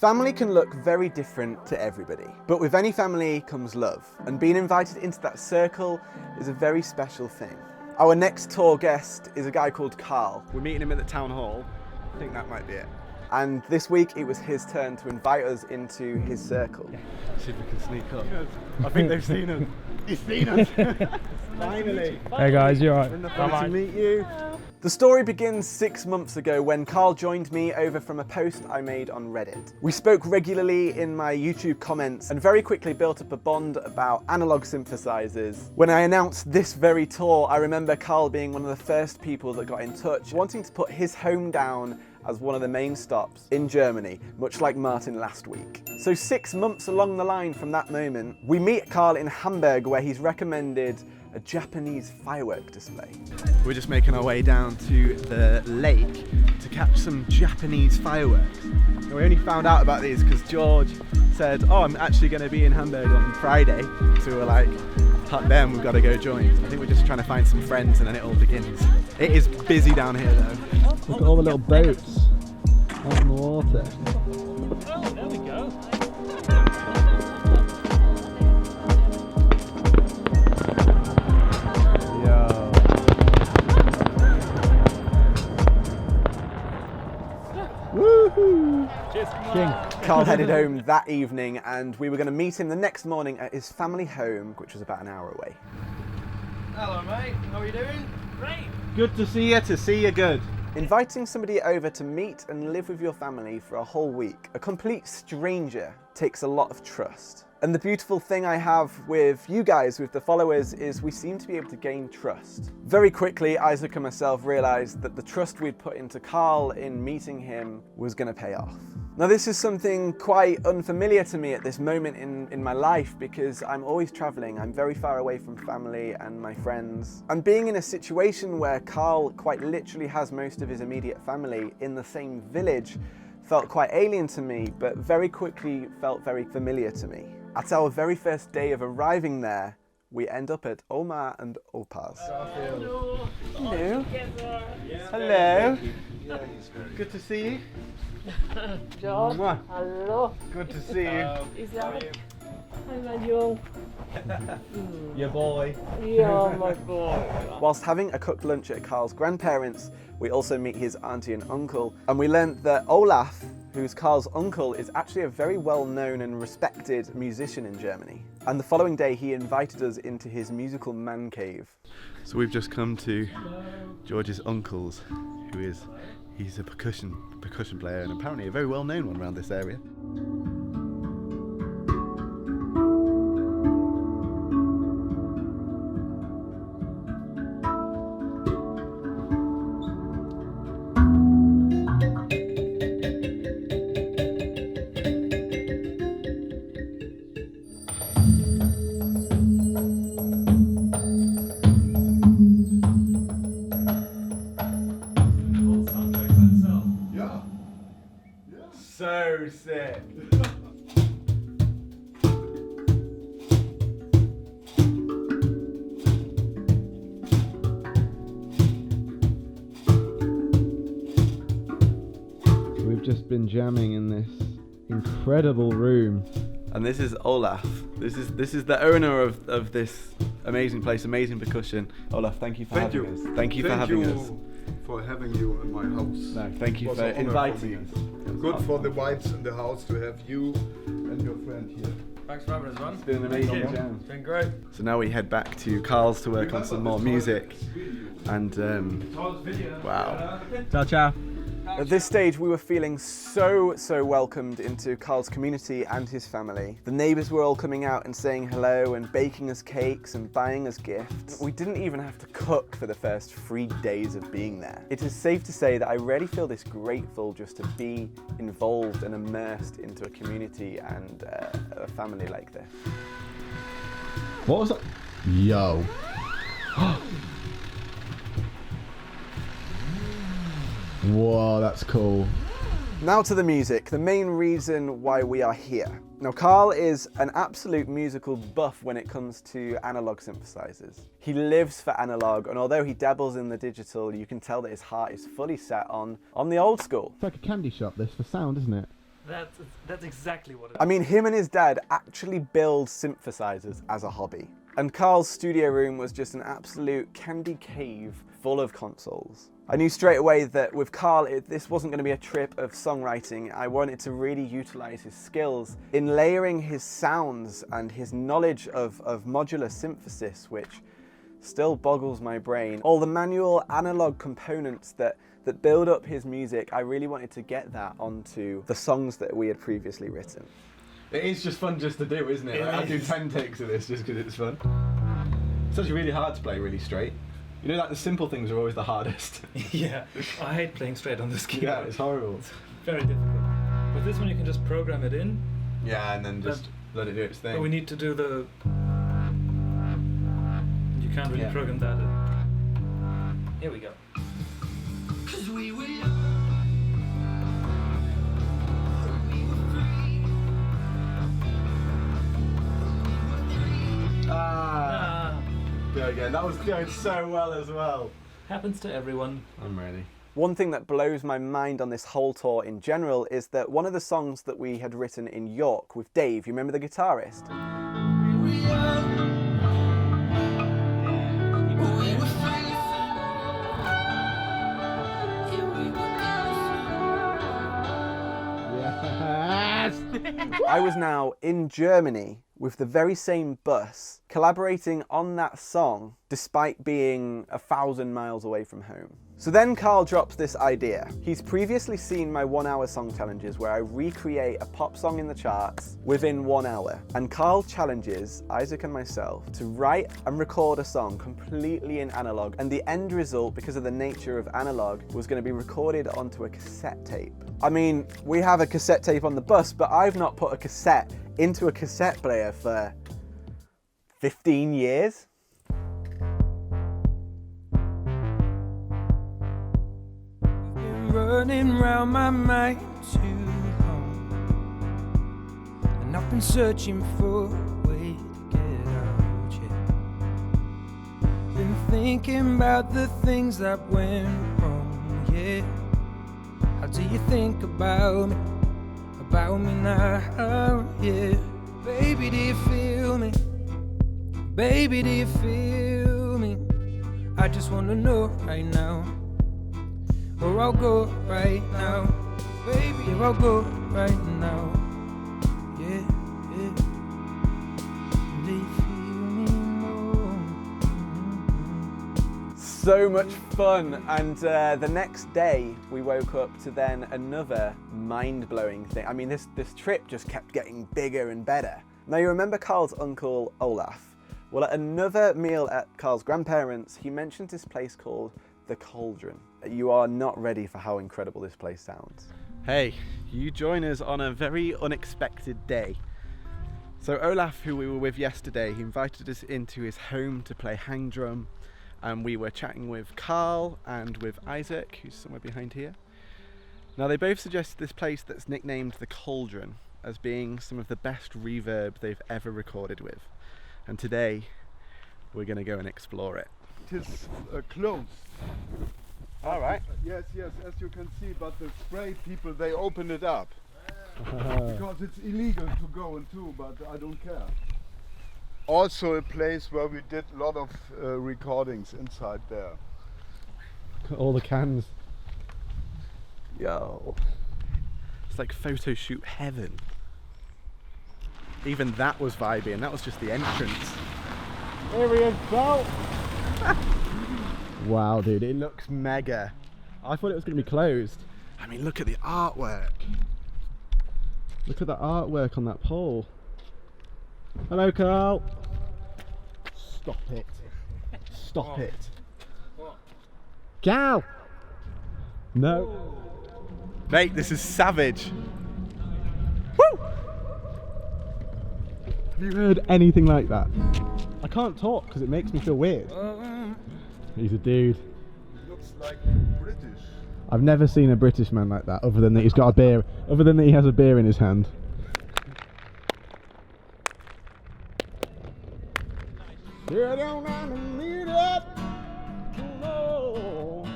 Family can look very different to everybody, but with any family comes love, and being invited into that circle is a very special thing. Our next tour guest is a guy called Carl. We're meeting him at the town hall. I think that might be it. And this week it was his turn to invite us into his circle. Yeah. See if we can sneak up. I think they've seen us. He's seen us. Finally. Hey guys, you alright? Nice to meet you. The story begins 6 months ago when Carl joined me over from a post I made on Reddit. We spoke regularly in my YouTube comments and very quickly built up a bond about analog synthesizers. When I announced this very tour, I remember Carl being one of the first people that got in touch, wanting to put his home down as one of the main stops in Germany, much like Martin last week. So 6 months along the line from that moment, we meet Carl in Hamburg, where he's recommended a Japanese firework display. We're just making our way down to the lake to catch some Japanese fireworks. And we only found out about these because George said, oh, I'm actually going to be in Hamburg on Friday. So we were like, hot damn, we've got to go join. I think we're just trying to find some friends and then it all begins. It is busy down here though. Look at all the little boats out in the water. Oh, there we go. Woohoo! Cheers, King. Carl headed home that evening and we were going to meet him the next morning at his family home, which was about an hour away. Hello mate, how are you doing? Great. Good to see you good. Inviting somebody over to meet and live with your family for a whole week, a complete stranger, takes a lot of trust. And the beautiful thing I have with you guys, with the followers, is we seem to be able to gain trust. Very quickly, Isaac and myself realized that the trust we'd put into Carl in meeting him was going to pay off. Now this is something quite unfamiliar to me at this moment in my life because I'm always traveling. I'm very far away from family and my friends. And being in a situation where Carl quite literally has most of his immediate family in the same village felt quite alien to me, but very quickly felt very familiar to me. At our very first day of arriving there, we end up at Omar and Opa's. Hello. Hello. Together. Hello. Good to see you. John, Mwah. hello. Good to see you. Is that Hi, my young. Your boy. Yeah, my boy. Whilst having a cooked lunch at Carl's grandparents, we also meet his auntie and uncle, and we learnt that Olaf, who's Carl's uncle, is actually a very well-known and respected musician in Germany. And the following day, he invited us into his musical man cave. So we've just come to George's uncle's, he's a percussion player and apparently a very well-known one around this area. So sick. We've just been jamming in this incredible room. And this is Olaf. This is the owner of this amazing place, amazing percussion. Olaf, thank you for having us. Thank you for having us. For having you in my house. No, thank you Was for an honor inviting for me. us. Good for the vibes in the house to have you and your friend here. Thanks for having us, man. It's been an amazing jam. Been great. So now we head back to Carl's to work on some more music. And wow. Ciao, ciao. At this stage, we were feeling so welcomed into Carl's community and his family. The neighbours were all coming out and saying hello and baking us cakes and buying us gifts. We didn't even have to cook for the first 3 days of being there. It is safe to say that I really feel this grateful just to be involved and immersed into a community and a family like this. What was that? Yo. Whoa, that's cool. Now to the music, the main reason why we are here. Now Carl is an absolute musical buff when it comes to analog synthesizers. He lives for analog, and although he dabbles in the digital, you can tell that his heart is fully set on the old school. It's like a candy shop, this, for sound, isn't it? That's exactly what it is. I mean, him and his dad actually build synthesizers as a hobby. And Carl's studio room was just an absolute candy cave full of consoles. I knew straight away that with Carl, this wasn't going to be a trip of songwriting. I wanted to really utilize his skills in layering his sounds and his knowledge of modular synthesis, which still boggles my brain. All the manual analog components that build up his music, I really wanted to get that onto the songs that we had previously written. It is just fun just to do, isn't it? It Like, I do is. 10 takes of this just because it's fun. It's actually really hard to play really straight. You know, like the simple things are always the hardest. Yeah, I hate playing straight on this keyboard. Yeah, it's horrible. Very difficult. But this one you can just program it in. Yeah, and then just let it do its But thing. we need to do the... You can't really Yeah. program that in. Here we go. Ah! Go again. That was going so well as well. Happens to everyone. I'm ready. One thing that blows my mind on this whole tour in general is that one of the songs that we had written in York with Dave, you remember the guitarist? Yes! I was now in Germany with the very same bus, collaborating on that song, despite being 1,000 miles away from home. So then Carl drops this idea. He's previously seen my 1 hour song challenges where I recreate a pop song in the charts within 1 hour. And Carl challenges Isaac and myself to write and record a song completely in analog. And the end result, because of the nature of analog, was going to be recorded onto a cassette tape. I mean, we have a cassette tape on the bus, but I've not put a cassette into a cassette player for 15 years. Running round my mind too long, and I've been searching for a way to get out, yeah. Been thinking about the things that went wrong, yeah. How do you think about me now, yeah. Baby, do you feel me? Baby, do you feel me? I just wanna know right now. Or I'll go right now, baby, or I'll go right now, yeah, yeah. Do you feel me more? So much fun, and the next day we woke up to then another mind-blowing thing. I mean, this trip just kept getting bigger and better. Now you remember Carl's uncle Olaf? Well, at another meal at Carl's grandparents, he mentioned this place called the Cauldron. You are not ready for how incredible this place sounds. Hey, you join us on a very unexpected day. So Olaf, who we were with yesterday, he invited us into his home to play hang drum, and we were chatting with Carl and with Isaac, who's somewhere behind here. Now they both suggested this place that's nicknamed the Cauldron as being some of the best reverb they've ever recorded with. And today we're going to go and explore it. It is closed. All right. Yes, as you can see, but the spray people, they open it up. Because it's illegal to go into, but I don't care. Also a place where we did a lot of recordings inside there. All the cans. Yo. It's like photo shoot heaven. Even that was vibey, and that was just the entrance. Here he is, Carl. Wow, dude, it looks mega. I thought it was going to be closed. I mean, look at the artwork. Look at the artwork on that pole. Hello, Carl. Stop it. Stop it. Gal! No. Mate, this is savage. Woo! Have you heard anything like that? I can't talk because it makes me feel weird. He's a dude. Looks like British. I've never seen a British man like that, other than that he's got a beer, other than that he has a beer in his hand. You don't have to meet up, no.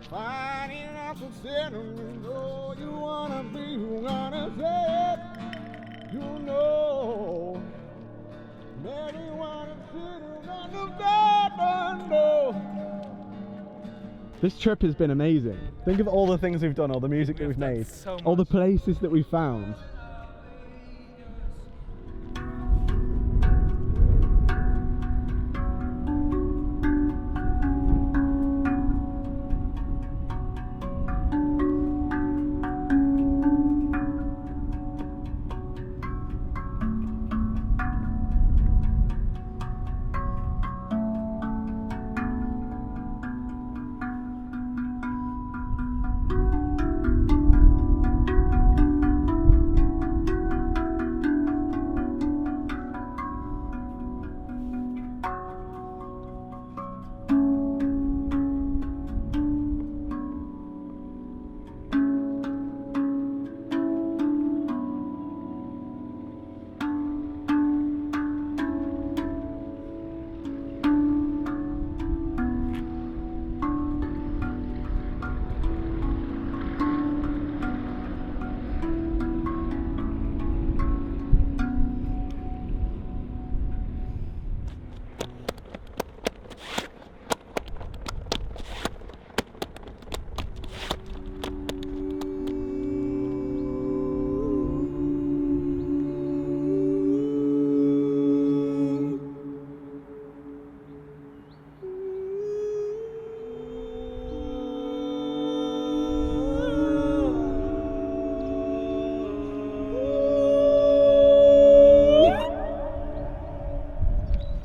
Finding out the center, you know you wanna be, you wanna This trip has been amazing. Think of all the things we've done, all the music that we've made, so all the much. places that we found.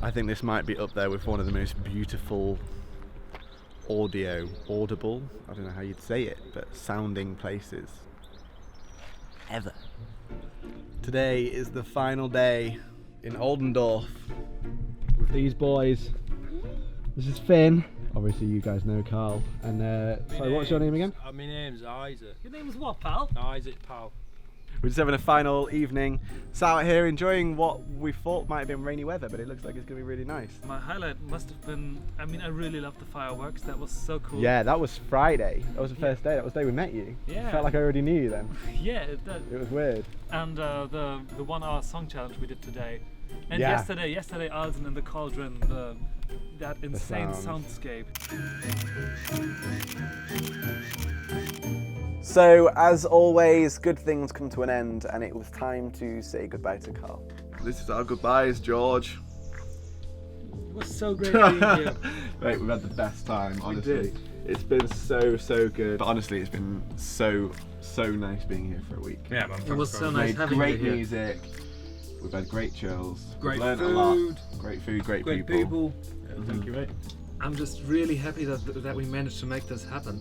I think this might be up there with one of the most beautiful audible, I don't know how you'd say it, but sounding places ever. Today is the final day in Oldendorf with these boys. This is Finn. Obviously you guys know Carl. And sorry, what's your name again? My name's Isaac. Your name's what, pal? Isaac, pal. We're just having a final evening. Sat out here enjoying what we thought might have been rainy weather, but it looks like it's going to be really nice. My highlight must have been, I mean, I really loved the fireworks. That was so cool. Yeah, that was Friday. That was the first day. That was the day we met you. Yeah. Felt like I already knew you then. Yeah, it did. It was weird. And the 1 hour song challenge we did today. And Yeah. yesterday Alden in the Cauldron, that insane sound. soundscape. So, as always, good things come to an end, and it was time to say goodbye to Carl. This is our goodbyes, George. It was so great being here. Mate, we've had the best time, honestly. did. It's been so good. But honestly, it's been so nice being here for a week. Yeah, man. It was so We've nice made having great you here. music. We've had great chills. Great We've learned a lot. food. Great food, great Great people. people. Thank you, mate. I'm just really happy that we managed to make this happen.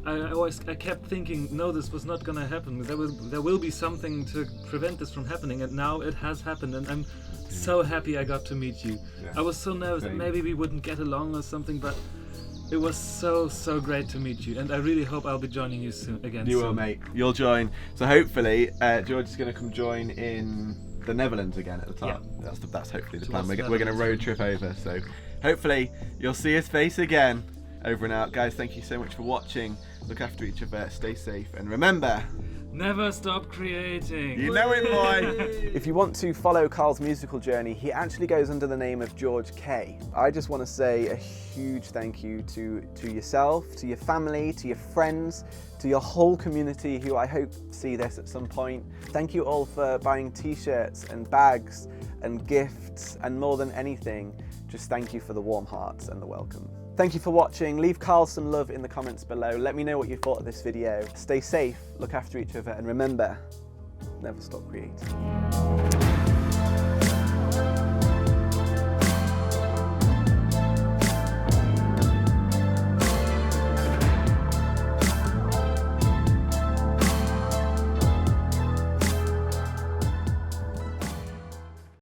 I kept thinking, no, this was not gonna happen. There will be something to prevent this from happening, and now it has happened. And I'm so happy I got to meet you. Yeah. I was so nervous that Same. maybe we wouldn't get along or something, but it was so great to meet you. And I really hope I'll be joining you soon again. You soon. will, mate. You'll join. So hopefully, George is going to come join in the Netherlands again at the top. Yeah. That's hopefully the So plan. what's We're going to Netherlands? road trip over. So hopefully you'll see his face again. Over and out. Guys, thank you so much for watching. Look after each other. Stay safe. And remember, Never stop creating. you know it, boy. If you want to follow Carl's musical journey, he actually goes under the name of George K. I just want to say a huge thank you to yourself, to your family, to your friends, to your whole community who I hope see this at some point. Thank you all for buying t-shirts and bags and gifts, and more than anything, just thank you for the warm hearts and the welcome. Thank you for watching. Leave Carl some love in the comments below. Let me know what you thought of this video. Stay safe, look after each other, and remember, never stop creating.